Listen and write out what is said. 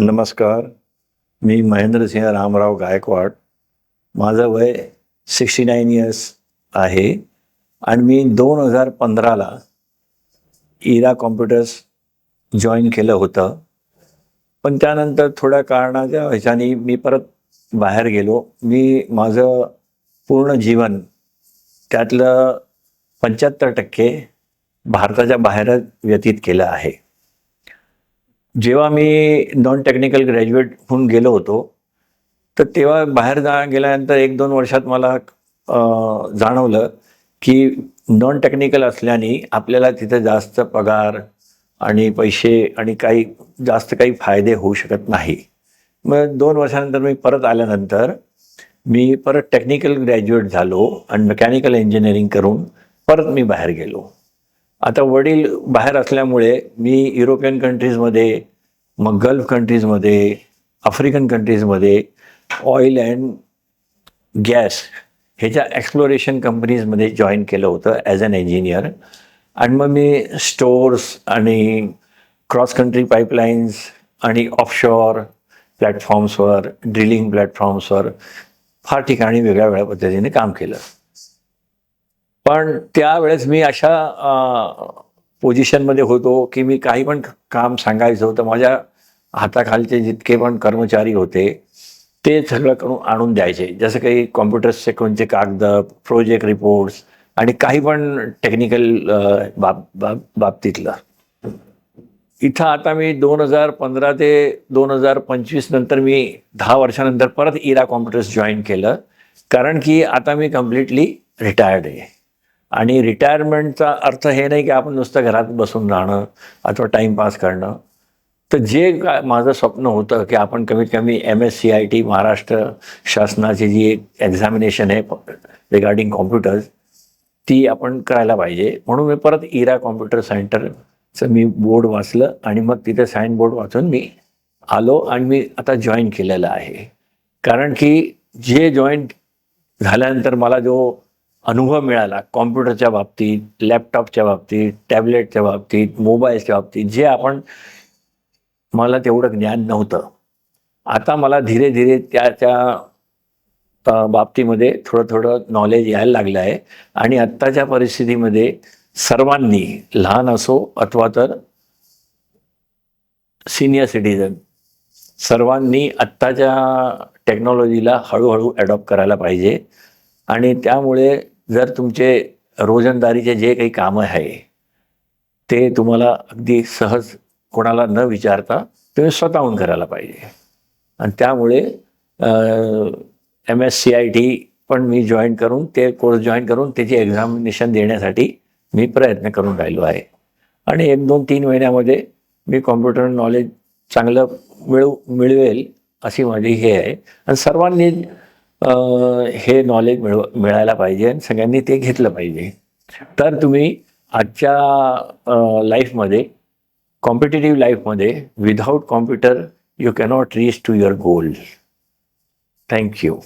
नमस्कार. मी महेंद्रसिंह रामराव गायकवाड. माझं वय 69 इयर्स आहे आणि मी 2015ला इरा कॉम्प्युटर्स जॉईन केलं होतं. पण त्यानंतर थोड्या कारणाच्या ह्याच्याने मी परत बाहेर गेलो. मी माझं पूर्ण जीवन त्यातलं 75% भारताच्या बाहेरच व्यतीत केलं आहे. जेव्हा मी नॉन टेक्निकल ग्रॅज्युएट होऊन गेलो होतो, तर तेव्हा बाहेर गेल्यानंतर 1-2 वर्षात मला जाणवलं की नॉन टेक्निकल असल्याने आपल्याला तिथे जास्त पगार आणि पैसे आणि जास्त काही फायदे होऊ शकत नाही. मग 2 वर्षानंतर मी परत आल्यानंतर मी परत टेक्निकल ग्रॅज्युएट झालो आणि मेकॅनिकल इंजिनिअरिंग करून परत मी बाहेर गेलो. आता वडील बाहेर असल्यामुळे मी युरोपियन कंट्रीजमध्ये, मग गल्फ कंट्रीजमध्ये, आफ्रिकन कंट्रीजमध्ये ऑइल अँड गॅस ह्याच्या एक्सप्लोरेशन कंपनीजमध्ये जॉईन केलं होतं ॲज अन इंजिनियर. आणि मग मी स्टोअर्स आणि क्रॉस कंट्री पाईपलाईन्स आणि ऑफशोअर प्लॅटफॉर्म्सवर, ड्रिलिंग प्लॅटफॉर्म्सवर फार ठिकाणी वेगळ्या वेगळ्या पद्धतीने काम केलं. पण त्यावेळेस मी अशा पोझिशनमध्ये होतो की मी काही पण काम सांगायचं होतं, माझ्या हाताखालचे जितके पण कर्मचारी होते ते सगळं करून आणून द्यायचे. जसं काही कॉम्प्युटर्सचे कोणते कागद, प्रोजेक्ट रिपोर्ट्स आणि काही पण टेक्निकल बाबतीतलं. इथं आता मी 2015 ते 2025 नंतर मी 10 वर्षानंतर परत इरा कॉम्प्युटर्स जॉईन केलं. कारण की आता मी कम्प्लिटली रिटायर्ड आहे. आणि रिटायरमेंटचा अर्थ हे नाही की आपण नुसतं घरात बसून राहणं अथवा टाईमपास करणं. तर जे माझं स्वप्न होतं की आपण कमीत कमी MSCIT महाराष्ट्र शासनाची जी एक एक्झामिनेशन आहे रिगार्डिंग कॉम्प्युटर्स, ती आपण करायला पाहिजे. म्हणून मी परत इरा कॉम्प्युटर सेंटरचं मी बोर्ड वाचलं आणि मग तिथे साइन बोर्ड वाचून मी आलो आणि मी आता जॉईन केलेलं आहे. कारण की जे जॉईन झाल्यानंतर मला जो अनुभव मिळाला कॉम्प्युटरच्या बाबतीत, लॅपटॉपच्या बाबतीत, टॅबलेटच्या बाबतीत, मोबाईलच्या बाबतीत, जे मला तेवढं ज्ञान नव्हतं. आता मला धीरे धीरे त्या बाबतीमध्ये थोडं नॉलेज यायला लागलं आहे. आणि आत्ताच्या परिस्थितीमध्ये सर्वांनी, लहान असो अथवा तर सिनियर सिटीजन, सर्वांनी आत्ताच्या टेक्नॉलॉजीला हळूहळू ॲडॉप्ट करायला पाहिजे. आणि त्यामुळे जर तुमचे रोजंदारीचे जे काही कामं आहे ते तुम्हाला अगदी सहज कोणाला न विचारता तुम्ही स्वतःहून करायला पाहिजे. आणि त्यामुळे MSCIT पण मी ते कोर्स जॉईन करून त्याची एक्झामिनेशन देण्यासाठी मी प्रयत्न करून राहिलो आहे. आणि 1-2-3 महिन्यामध्ये मी कॉम्प्युटर नॉलेज चांगलं मिळवेल अशी माझी हे आहे. आणि सर्वांनी हे नॉलेज मिळायला पाहिजे आणि सगळ्यांनी ते घेतलं पाहिजे. तर तुम्ही आजच्या लाईफमध्ये, कॉम्पिटिटिव्ह लाईफमध्ये, without computer you cannot reach to your goal. Thank you.